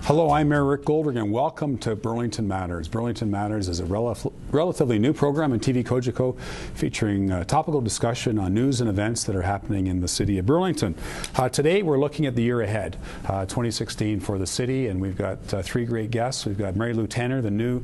Hello, I'm Mayor Rick Goldring, and welcome to Burlington Matters. Burlington Matters is a relatively new program in TV Cogeco featuring topical discussion on news and events that are happening in the City of Burlington. Today, we're looking at the year ahead, 2016 for the city, and we've got three great guests. We've got Mary Lou Tanner, the new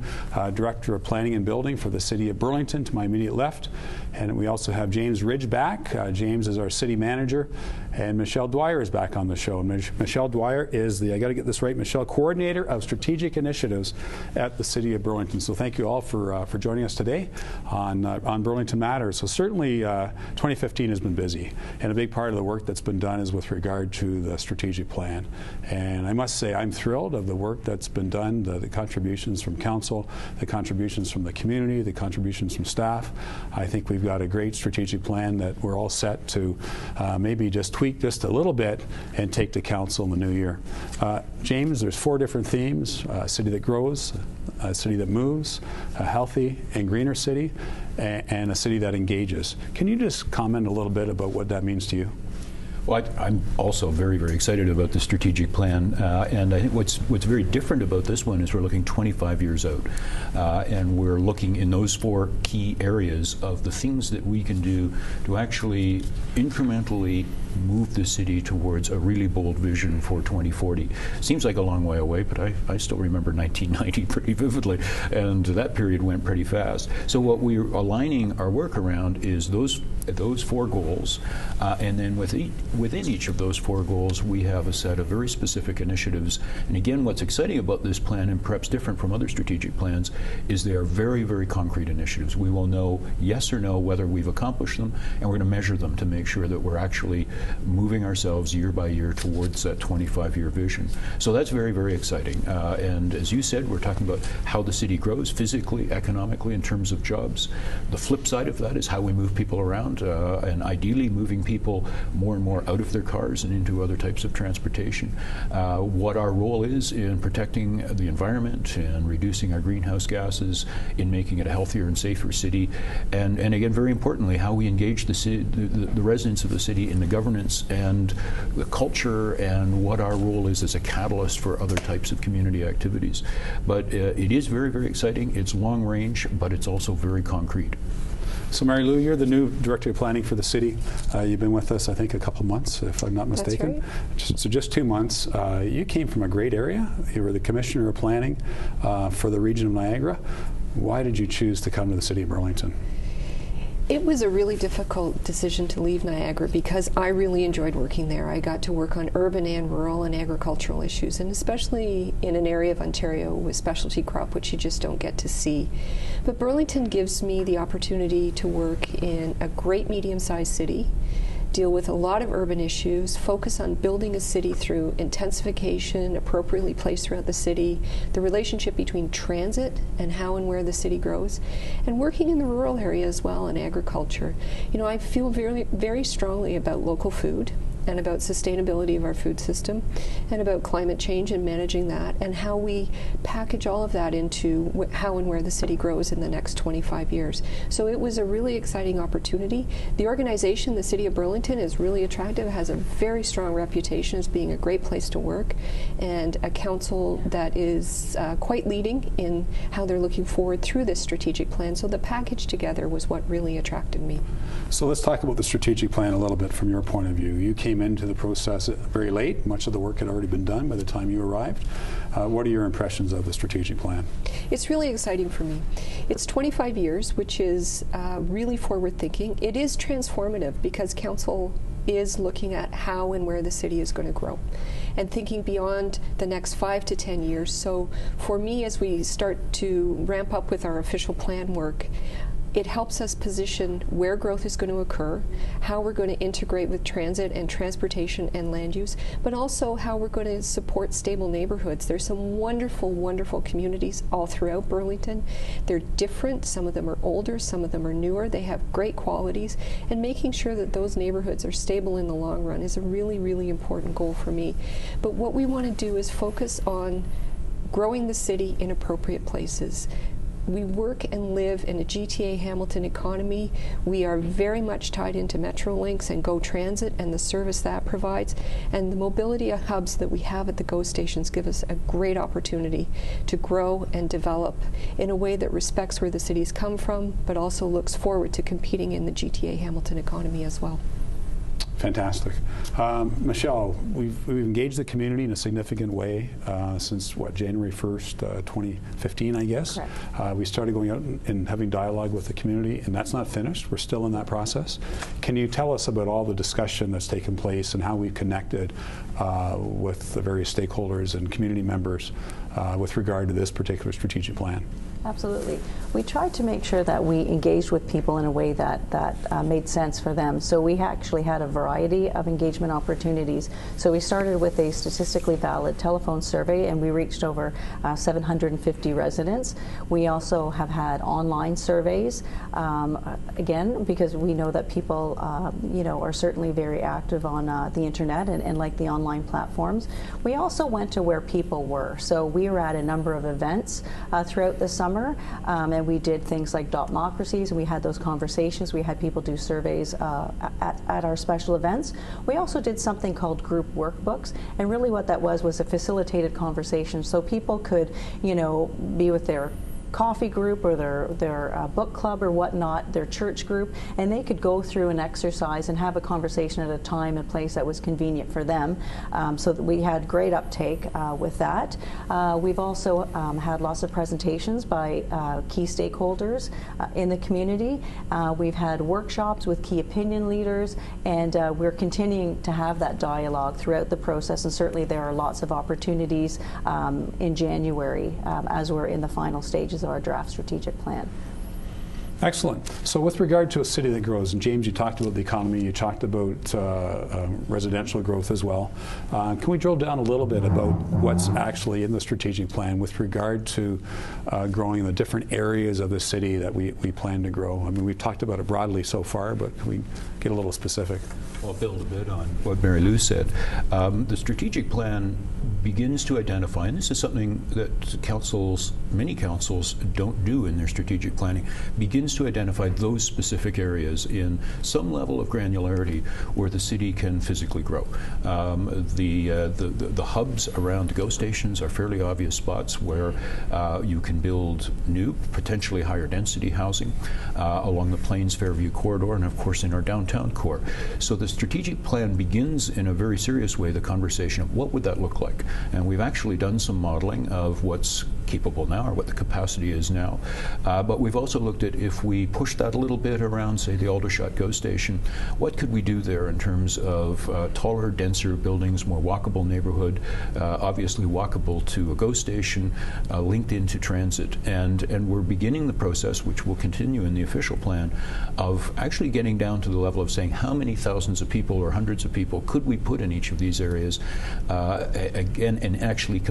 Director of Planning and Building for the City of Burlington, to my immediate left. And we also have James Ridge back. James is our City Manager. And Michelle Dwyer is back on the show. Michelle Dwyer is the, I got to get this right, Michelle, Coordinator of Strategic Initiatives at the City of Burlington. So thank you all for joining us today on Burlington Matters. So certainly 2015 has been busy, and a big part of the work that's been done is with regard to the strategic plan. And I must say I'm thrilled of the work that's been done, the contributions from council, the contributions from the community, the contributions from staff. I think we've got a great strategic plan that we're all set to maybe just tweak just a little bit and take to council in the new year. James, there's four different themes: a city that grows, a city that moves, a healthy and greener city, and a city that engages. Can you just comment a little bit about what that means to you? Well, I'm also very, very excited about the strategic plan, and I think what's very different about this one is we're looking 25 years out, and we're looking in those four key areas of the things that we can do to actually incrementally move the city towards a really bold vision for 2040. Seems like a long way away, but I still remember 1990 pretty vividly, and that period went pretty fast. So what we're aligning our work around is those four goals, and then within each of those four goals we have a set of very specific initiatives. And again, what's exciting about this plan, and perhaps different from other strategic plans, is they are very, very concrete initiatives. We will know yes or no whether we've accomplished them, and we're going to measure them to make sure that we're actually moving ourselves year by year towards that 25-year vision. So that's very, very exciting. And as you said, we're talking about how the city grows physically, economically, in terms of jobs. The flip side of that is how we move people around, and ideally moving people more and more out of their cars and into other types of transportation. What our role is in protecting the environment and reducing our greenhouse gases, in making it a healthier and safer city, and again, very importantly, how we engage the city, the residents of the city in the governance and the culture, and what our role is as a catalyst for other types of community activities. But it is very, very exciting. It's long range, but it's also very concrete. So Mary Lou, you're the new Director of Planning for the city. You've been with us, I think, a couple months, if I'm not mistaken. That's right. So just 2 months. You came from a great area. You were the Commissioner of Planning for the region of Niagara. Why did you choose to come to the City of Burlington? It was a really difficult decision to leave Niagara because I really enjoyed working there. I got to work on urban and rural and agricultural issues, and especially in an area of Ontario with specialty crop, which you just don't get to see. But Burlington gives me the opportunity to work in a great medium-sized city, deal with a lot of urban issues, focus on building a city through intensification, appropriately placed throughout the city, the relationship between transit and how and where the city grows, and working in the rural area as well in agriculture. You know, I feel very, very strongly about local food and about sustainability of our food system, and about climate change and managing that, and how we package all of that into how and where the city grows in the next 25 years. So it was a really exciting opportunity. The organization, the City of Burlington, is really attractive, has a very strong reputation as being a great place to work, and a council that is quite leading in how they're looking forward through this strategic plan. So the package together was what really attracted me. So let's talk about the strategic plan a little bit from your point of view. You came into the process very late. Much of the work had already been done by the time you arrived. What are your impressions of the strategic plan? It's really exciting for me. It's 25 years, which is really forward thinking. It is transformative because council is looking at how and where the city is going to grow and thinking beyond the next 5 to 10 years. So for me, as we start to ramp up with our official plan work, it helps us position where growth is going to occur, how we're going to integrate with transit and transportation and land use, but also how we're going to support stable neighborhoods. There's some wonderful, wonderful communities all throughout Burlington. They're different. Some of them are older, some of them are newer. They have great qualities, and making sure that those neighborhoods are stable in the long run is a really, really important goal for me. But what we want to do is focus on growing the city in appropriate places, we work and live in a GTA Hamilton economy. We are very much tied into Metrolinx and GO Transit and the service that provides. And the mobility hubs that we have at the GO stations give us a great opportunity to grow and develop in a way that respects where the cities come from, but also looks forward to competing in the GTA Hamilton economy as well. Fantastic. Michelle, we've engaged the community in a significant way since, what, January 1st, 2015, I guess. Correct. We started going out and having dialogue with the community, and that's not finished. We're still in that process. Can you tell us about all the discussion that's taken place and how we've connected with the various stakeholders and community members with regard to this particular strategic plan? Absolutely. We tried to make sure that we engaged with people in a way that made sense for them. So we actually had a variety of engagement opportunities. So we started with a statistically valid telephone survey, and we reached over 750 residents. We also have had online surveys, again, because we know that people are certainly very active on the internet and like the online platforms. We also went to where people were. So we were at a number of events throughout the summer. And we did things like Dotmocracies, and we had those conversations. We had people do surveys at our special events. We also did something called group workbooks, and really what that was a facilitated conversation, so people could, be with their coffee group or their book club or whatnot, their church group, and they could go through an exercise and have a conversation at a time and place that was convenient for them. So that we had great uptake with that. We've also had lots of presentations by key stakeholders in the community. We've had workshops with key opinion leaders, and we're continuing to have that dialogue throughout the process, and certainly there are lots of opportunities in January as we're in the final stages of our draft strategic plan. Excellent. So with regard to a city that grows, and James, you talked about the economy, you talked about residential growth as well. Can we drill down a little bit about what's actually in the strategic plan with regard to growing the different areas of the city that we plan to grow? I mean, we've talked about it broadly so far, but can we get a little specific? I'll build a bit on what Mary Lou said. The strategic plan begins to identify, and this is something that many councils don't do in their strategic planning, begins to identify those specific areas in some level of granularity where the city can physically grow. The hubs around GO stations are fairly obvious spots where you can build new, potentially higher density housing along the Plains Fairview corridor, and of course in our downtown core. So the strategic plan begins in a very serious way the conversation of what would that look like. And we've actually done some modeling of what's capable now, or what the capacity is now. But we've also looked at, if we push that a little bit around, say, the Aldershot GO station, what could we do there in terms of taller, denser buildings, more walkable neighborhood, obviously walkable to a GO station, linked into transit. And we're beginning the process, which will continue in the official plan, of actually getting down to the level of saying how many thousands of people or hundreds of people could we put in each of these areas, again, and actually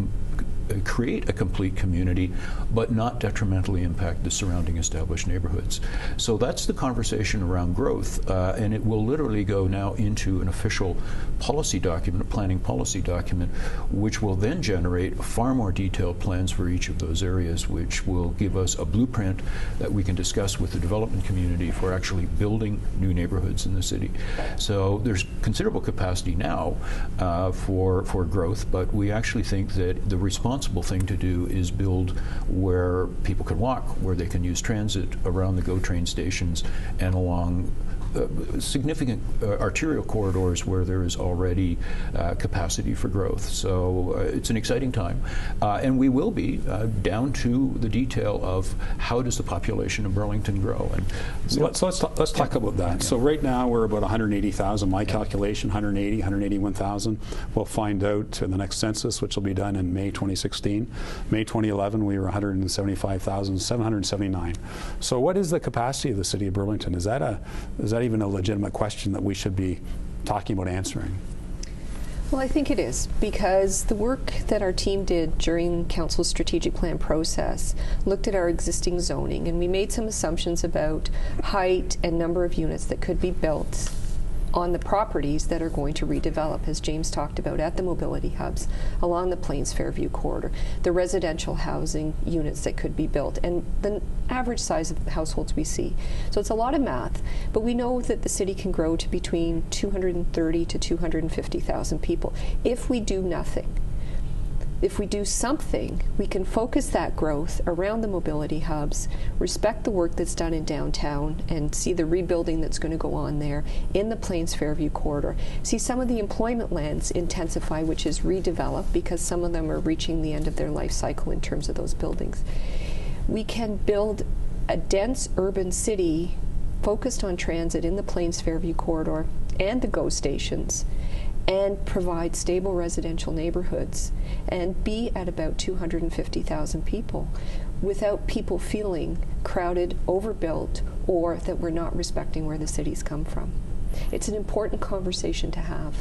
create a complete community, but not detrimentally impact the surrounding established neighborhoods. So that's the conversation around growth, and it will literally go now into an official policy document, a planning policy document, which will then generate far more detailed plans for each of those areas, which will give us a blueprint that we can discuss with the development community for actually building new neighborhoods in the city. So there's considerable capacity now for growth, but we actually think that the responsible thing to do is build where people can walk, where they can use transit around the GO train stations and along significant arterial corridors where there is already capacity for growth. So it's an exciting time, and we will be down to the detail of how does the population of Burlington grow. And so let's talk about that. Yeah. So right now we're about 180,000. My calculation, 181,000. We'll find out in the next census, which will be done in May 2016. May 2011, we were 175,779. So what is the capacity of the City of Burlington? Is that even a legitimate question that we should be talking about answering? Well, I think it is, because the work that our team did during Council's strategic plan process looked at our existing zoning, and we made some assumptions about height and number of units that could be built on the properties that are going to redevelop, as James talked about, at the mobility hubs, along the Plains-Fairview corridor, the residential housing units that could be built, and the average size of households we see. So it's a lot of math, but we know that the city can grow to between 230 to 250,000 people if we do nothing. If we do something, we can focus that growth around the mobility hubs, respect the work that's done in downtown, and see the rebuilding that's going to go on there in the Plains-Fairview corridor. See some of the employment lands intensify, which is redeveloped, because some of them are reaching the end of their life cycle in terms of those buildings. We can build a dense urban city focused on transit in the Plains-Fairview corridor and the GO stations, and provide stable residential neighborhoods and be at about 250,000 people without people feeling crowded, overbuilt, or that we're not respecting where the cities come from. It's an important conversation to have.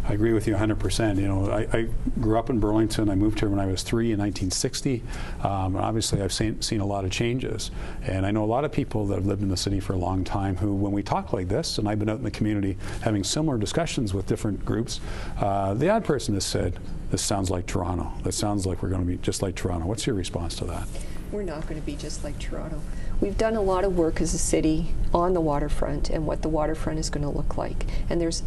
I agree with you 100%. You know, I grew up in Burlington. I moved here when I was 3 in 1960. Obviously, I've seen a lot of changes. And I know a lot of people that have lived in the city for a long time who, when we talk like this, and I've been out in the community having similar discussions with different groups, the odd person has said, this sounds like Toronto. That sounds like we're going to be just like Toronto. What's your response to that? We're not going to be just like Toronto. We've done a lot of work as a city on the waterfront and what the waterfront is going to look like. And there's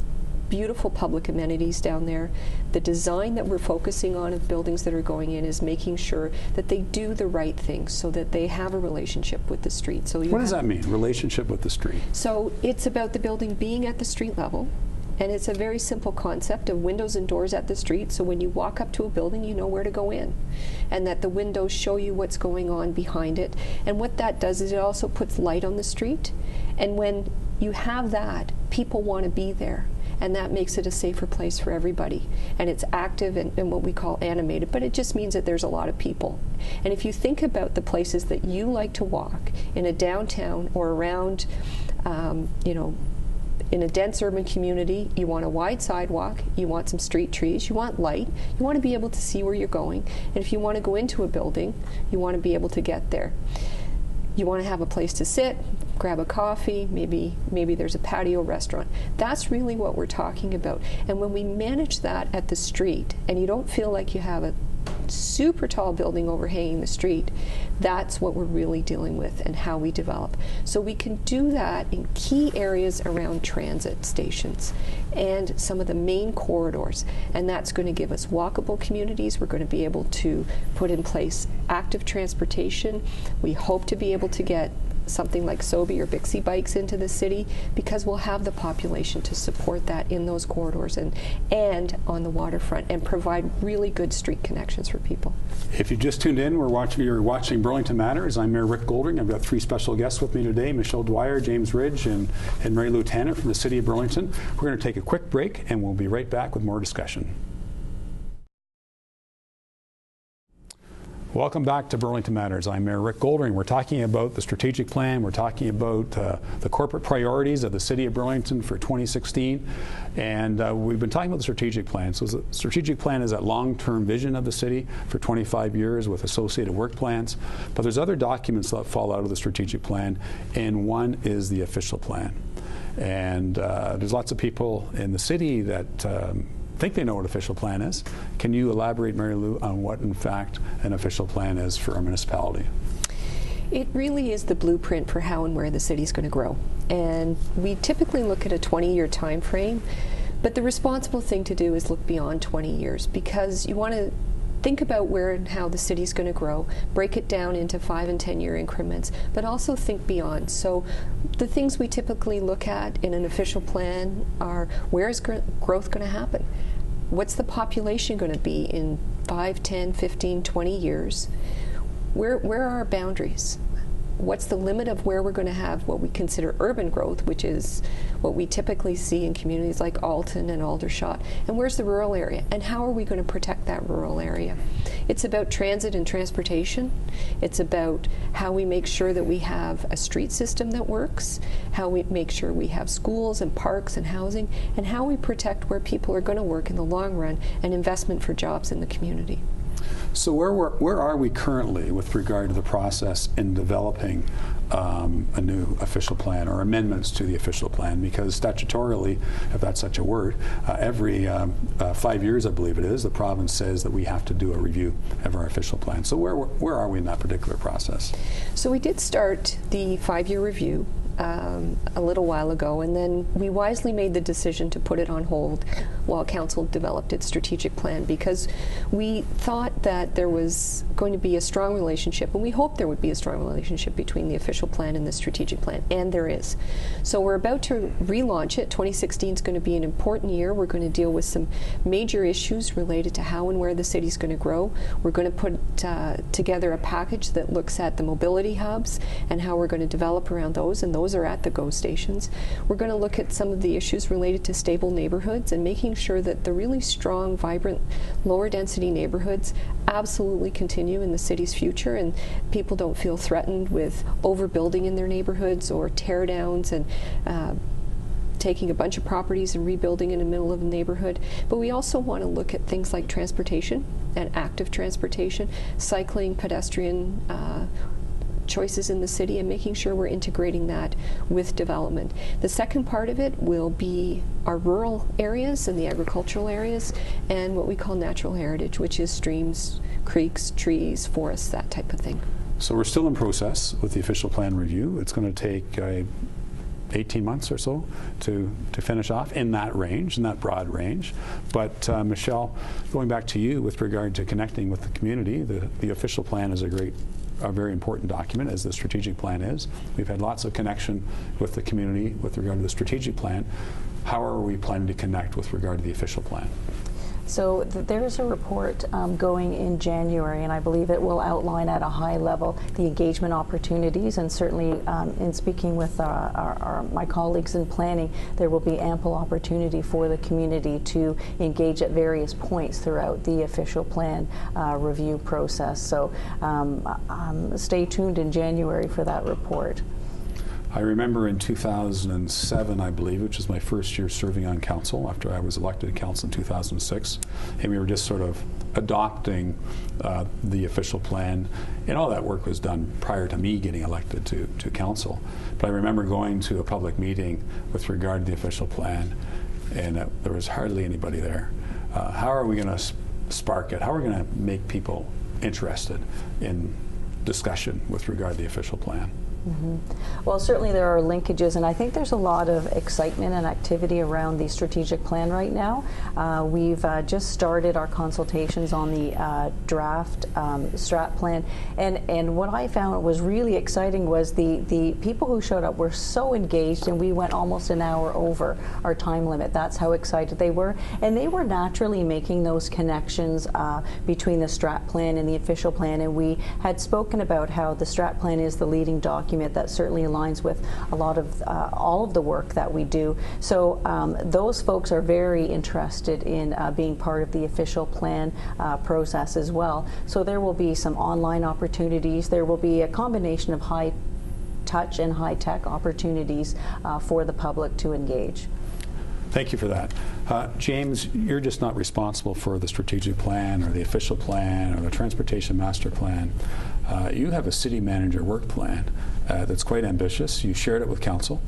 beautiful public amenities down there. The design that we're focusing on of buildings that are going in is making sure that they do the right things so that they have a relationship with the street. So what does that mean, relationship with the street? So it's about the building being at the street level, and it's a very simple concept of windows and doors at the street, so when you walk up to a building you know where to go in, and that the windows show you what's going on behind it. And what that does is it also puts light on the street, and when you have that, people want to be there. And that makes it a safer place for everybody. And it's active and what we call animated, but it just means that there's a lot of people. And if you think about the places that you like to walk in a downtown or around, you know, in a dense urban community, you want a wide sidewalk, you want some street trees, you want light, you want to be able to see where you're going. And if you want to go into a building, you want to be able to get there. You want to have a place to sit, grab a coffee, maybe there's a patio restaurant. That's really what we're talking about. And when we manage that at the street, and you don't feel like you have a super tall building overhanging the street, that's what we're really dealing with and how we develop. So we can do that in key areas around transit stations and some of the main corridors, and that's going to give us walkable communities. We're going to be able to put in place active transportation. We hope to be able to get something like Sobe or Bixie bikes into the city, because we'll have the population to support that in those corridors and on the waterfront, and provide really good street connections for people. If you just tuned in, you're watching Burlington Matters. I'm Mayor Rick Goldring. I've got 3 special guests with me today, Michelle Dwyer, James Ridge, and Mary Lou Tanner from the City of Burlington. We're going to take a quick break, and we'll be right back with more discussion. Welcome back to Burlington Matters. I'm Mayor Rick Goldring. We're talking about the strategic plan. We're talking about the corporate priorities of the City of Burlington for 2016. And we've been talking about the strategic plan. So the strategic plan is that long-term vision of the city for 25 years with associated work plans. But there's other documents that fall out of the strategic plan, and one is the official plan. And there's lots of people in the city that think they know what official plan is. Can you elaborate, Mary Lou, on what in fact an official plan is for our municipality? It really is the blueprint for how and where the city's going to grow. And we typically look at a 20-year time frame, but the responsible thing to do is look beyond 20 years, because you want to think about where and how the city's going to grow, break it down into 5- and 10-year increments, but also think beyond. So the things we typically look at in an official plan are, where is growth going to happen? What's the population going to be in 5, 10, 15, 20 years? Where are our boundaries? What's the limit of where we're going to have what we consider urban growth, which is what we typically see in communities like Alton and Aldershot? And where's the rural area? And how are we going to protect that rural area? It's about transit and transportation. It's about how we make sure that we have a street system that works, how we make sure we have schools and parks and housing, and how we protect where people are going to work in the long run, and investment for jobs in the community. So where are we currently with regard to the process in developing a new official plan or amendments to the official plan? Because statutorily, if that's such a word, every 5 years, I believe it is, the province says that we have to do a review of our official plan. So where are we in that particular process? So we did start the 5-year review a little while ago, and then we wisely made the decision to put it on hold while Council developed its strategic plan, because we thought that there was going to be a strong relationship, and we hoped there would be a strong relationship between the official plan and the strategic plan, and there is. So we're about to relaunch it. 2016 is going to be an important year. We're going to deal with some major issues related to how and where the city's going to grow. We're going to put together a package that looks at the mobility hubs and how we're going to develop around those, and those are at the GO stations. We're going to look at some of the issues related to stable neighborhoods and making sure that the really strong, vibrant, lower density neighborhoods absolutely continue in the city's future, and people don't feel threatened with overbuilding in their neighborhoods or tear downs and taking a bunch of properties and rebuilding in the middle of the neighborhood. But we also want to look at things like transportation and active transportation, cycling, pedestrian choices in the city, and making sure we're integrating that with development. The second part of it will be our rural areas and the agricultural areas, and what we call natural heritage, which is streams, creeks, trees, forests, that type of thing. So we're still in process with the official plan review. It's going to take 18 months or so to finish off in that range, in that broad range. But Michelle, going back to you with regard to connecting with the community, the official plan is a very important document, as the strategic plan is. We've had lots of connection with the community with regard to the strategic plan. How are we planning to connect with regard to the official plan? So there is a report going in January, and I believe it will outline at a high level the engagement opportunities, and certainly in speaking with my colleagues in planning, there will be ample opportunity for the community to engage at various points throughout the official plan review process. So stay tuned in January for that report. I remember in 2007, I believe, which was my first year serving on council after I was elected to council in 2006, and we were just sort of adopting the official plan, and all that work was done prior to me getting elected to council. But I remember going to a public meeting with regard to the official plan, and there was hardly anybody there. How are we going to spark it? How are we going to make people interested in discussion with regard to the official plan? Mm-hmm. Well, certainly there are linkages, and I think there's a lot of excitement and activity around the strategic plan right now. We've just started our consultations on the draft strat plan, and what I found was really exciting was the people who showed up were so engaged, and we went almost an hour over our time limit. That's how excited they were, and they were naturally making those connections between the strat plan and the official plan, and we had spoken about how the strat plan is the leading document that certainly aligns with a lot of all of the work that we do. So those folks are very interested in being part of the official plan process as well. So there will be some online opportunities. There will be a combination of high touch and high tech opportunities for the public to engage. Thank you for that. James, you're just not responsible for the strategic plan or the official plan or the transportation master plan. You have a city manager work plan that's quite ambitious. You shared it with council.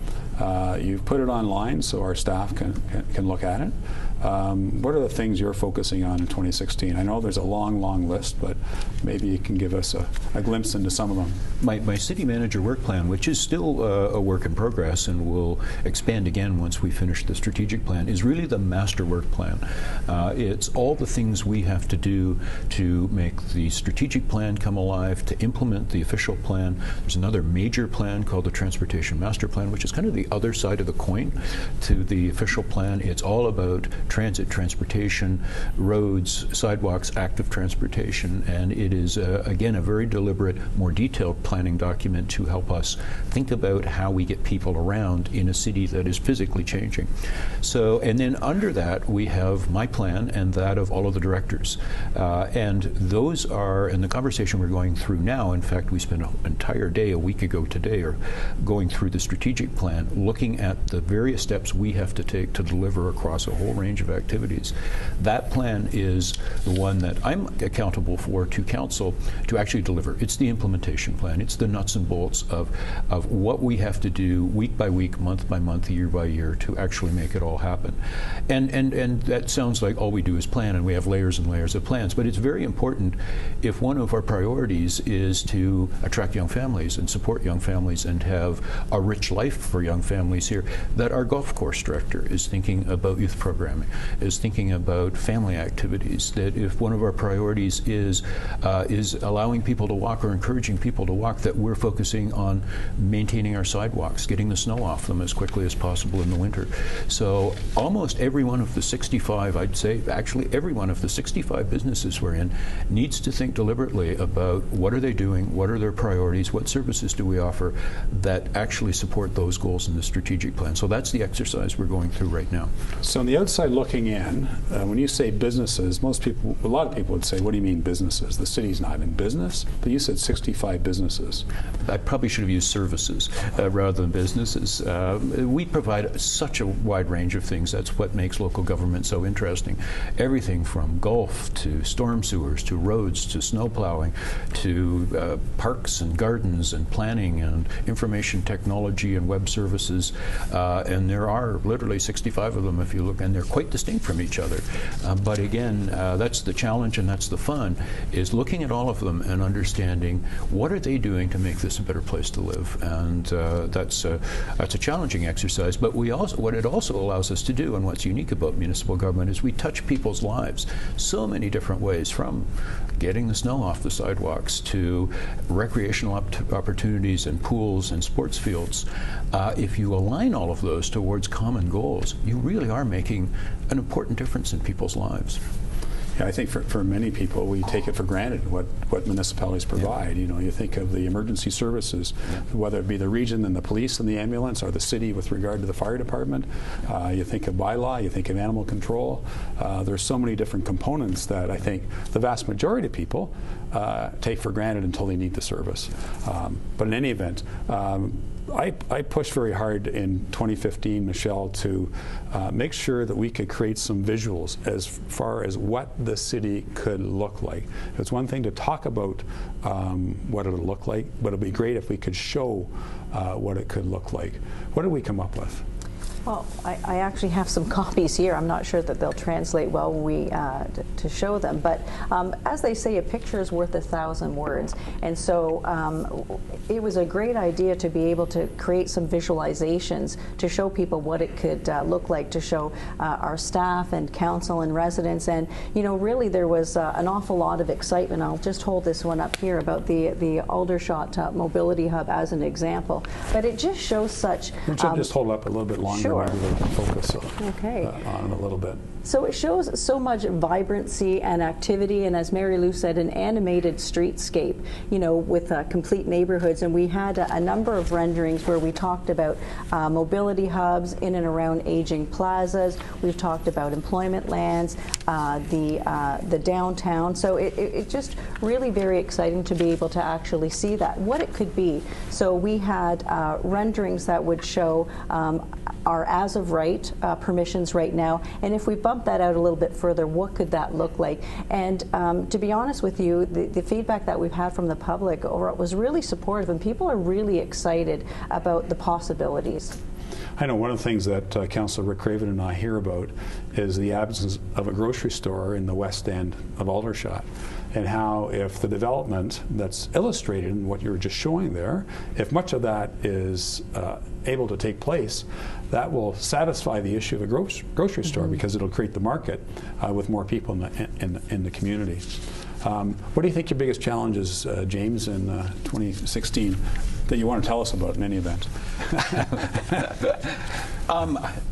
You've put it online so our staff can look at it. What are the things you're focusing on in 2016? I know there's a long, long list, but maybe you can give us a glimpse into some of them. My city manager work plan, which is still a work in progress and will expand again once we finish the strategic plan, is really the master work plan. It's all the things we have to do to make the strategic plan come alive, to implement the official plan. There's another major plan called the transportation master plan, which is kind of the other side of the coin to the official plan. It's all about transit, transportation, roads, sidewalks, active transportation, and it is again a very deliberate, more detailed planning document to help us think about how we get people around in a city that is physically changing. So, and then under that we have my plan and that of all of the directors, and those are, in the conversation we're going through now, in fact we spent an entire day a week ago ago today, are going through the strategic plan, looking at the various steps we have to take to deliver across a whole range of activities. That plan is the one that I'm accountable for to council to actually deliver. It's the implementation plan. It's the nuts and bolts of what we have to do week by week, month by month, year by year to actually make it all happen. And that sounds like all we do is plan, and we have layers and layers of plans, but it's very important if one of our priorities is to attract young families and support young families and have a rich life for young families here, that our golf course director is thinking about youth programming, is thinking about family activities, that if one of our priorities is allowing people to walk or encouraging people to walk, that we're focusing on maintaining our sidewalks, getting the snow off them as quickly as possible in the winter. So almost every one of the 65, I'd say actually every one of the 65 businesses we're in needs to think deliberately about what are they doing, what are their priorities, what services do we offer that actually support those goals in the strategic plan. So that's the exercise we're going through right now. So on the outside looking in, when you say businesses, a lot of people would say, what do you mean businesses? The city's not in business, but you said 65 businesses. I probably should have used services rather than businesses. We provide such a wide range of things. That's what makes local government so interesting. Everything from golf to storm sewers to roads to snow plowing to parks and gardens and planning and information technology and web services. And there are literally 65 of them if you look, and they're quite distinct from each other. But again, that's the challenge and that's the fun, is looking at all of them and understanding what are they doing to make this a better place to live. And that's a challenging exercise. But what it also allows us to do, and what's unique about municipal government, is we touch people's lives so many different ways, from getting the snow off the sidewalks to recreational opportunities and pools and sports fields. If you align all of those towards common goals, you really are making an important difference in people's lives. Yeah, I think for many people, we take it for granted what municipalities provide. Yeah. You know, you think of the emergency services, yeah, whether it be the region and the police and the ambulance, or the city with regard to the fire department. You think of bylaw, you think of animal control. There's so many different components that I think the vast majority of people take for granted until they need the service. But in any event, I pushed very hard in 2015, Michelle, to make sure that we could create some visuals as far as what the city could look like. It's one thing to talk about what it would look like, but it would be great if we could show what it could look like. What did we come up with? Well, I actually have some copies here. I'm not sure that they'll translate well when we to show them, but as they say, a picture is worth 1,000 words. And so it was a great idea to be able to create some visualizations to show people what it could look like, to show our staff and council and residents. And you know, really there was an awful lot of excitement. I'll just hold this one up here about the Aldershot Mobility Hub as an example. But it just shows such... just hold up a little bit longer. Sure. Maybe we can focus okay. On it a little bit. So it shows so much vibrancy and activity, and as Mary Lou said, an animated streetscape, you know, with complete neighborhoods. And we had a number of renderings where we talked about mobility hubs in and around aging plazas. We've talked about employment lands, the downtown. So it's just really very exciting to be able to actually see that, what it could be. So we had renderings that would show our as of right permissions right now, and if we bump that out a little bit further, what could that look like? And to be honest with you, the feedback that we've had from the public was really supportive, and people are really excited about the possibilities. I know one of the things that Councillor Rick Craven and I hear about is the absence of a grocery store in the west end of Aldershot, and how if the development that's illustrated in what you were just showing there, if much of that is able to take place, that will satisfy the issue of a grocery store, because it'll create the market with more people in the community. What do you think your biggest challenge is, James, in 2016 that you want to tell us about in any event?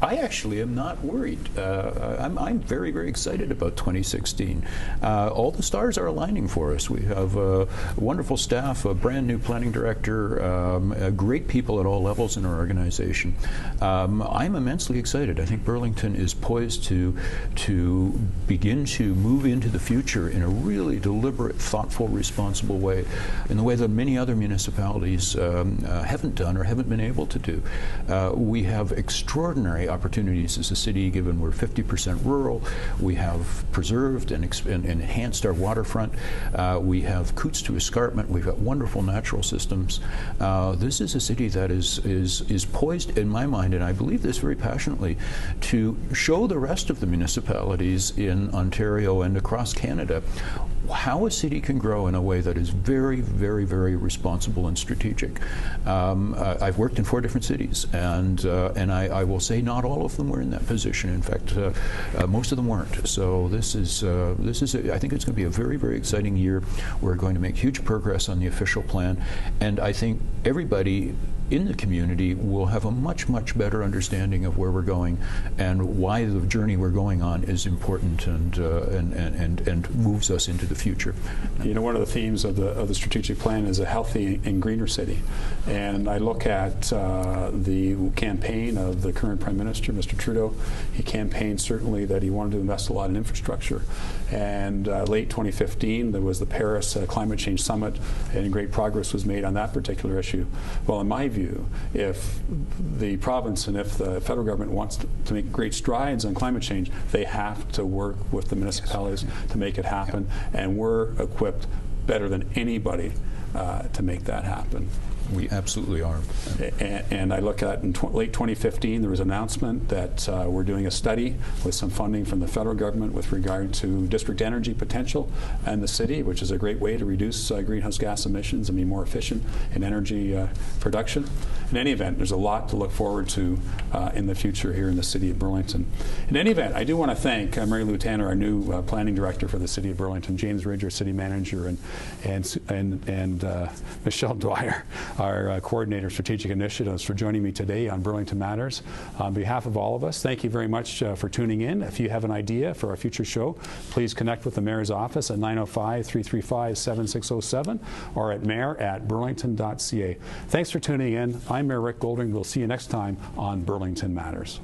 I actually am not worried. I'm very, very excited about 2016. All the stars are aligning for us. We have a wonderful staff, a brand new planning director, great people at all levels in our organization. I'm immensely excited. I think Burlington is poised to begin to move into the future in a really deliberate, thoughtful, responsible way, in the way that many other municipalities haven't done or haven't been able to do. We have extraordinary opportunities as a city, given we're 50% rural. We have preserved and enhanced our waterfront. We have coots to escarpment. We've got wonderful natural systems. This is a city that is poised, in my mind, and I believe this very passionately, to show the rest of the municipalities in Ontario and across Canada how a city can grow in a way that is very, very, very responsible and strategic. I've worked in 4 different cities, and I will say not all of them were in that position. In fact, most of them weren't. So this is I think it's going to be a very, very exciting year. We're going to make huge progress on the official plan, and I think everybody in the community will have a much, much better understanding of where we're going and why the journey we're going on is important and moves us into the future. You know, one of the themes of the strategic plan is a healthy and greener city. And I look at the campaign of the current Prime Minister, Mr. Trudeau. He campaigned certainly that he wanted to invest a lot in infrastructure. And late 2015, there was the Paris Climate Change Summit, and great progress was made on that particular issue. Well, in my view, if the province and if the federal government wants to make great strides on climate change, they have to work with the municipalities to make it happen, and we're equipped better than anybody to make that happen. We absolutely are. And I look at in late 2015, there was an announcement that we're doing a study with some funding from the federal government with regard to district energy potential in the city, which is a great way to reduce greenhouse gas emissions and be more efficient in energy production. In any event, there's a lot to look forward to in the future here in the City of Burlington. In any event, I do want to thank Mary Lou Tanner, our new planning director for the City of Burlington, James Ridge, our city manager, and Michelle Dwyer, our coordinator of strategic initiatives, for joining me today on Burlington Matters. On behalf of all of us, thank you very much for tuning in. If you have an idea for our future show, please connect with the Mayor's office at 905-335-7607 or at mayor@burlington.ca. Thanks for tuning in. I'm Mayor Rick Goldring. We'll see you next time on Burlington Matters.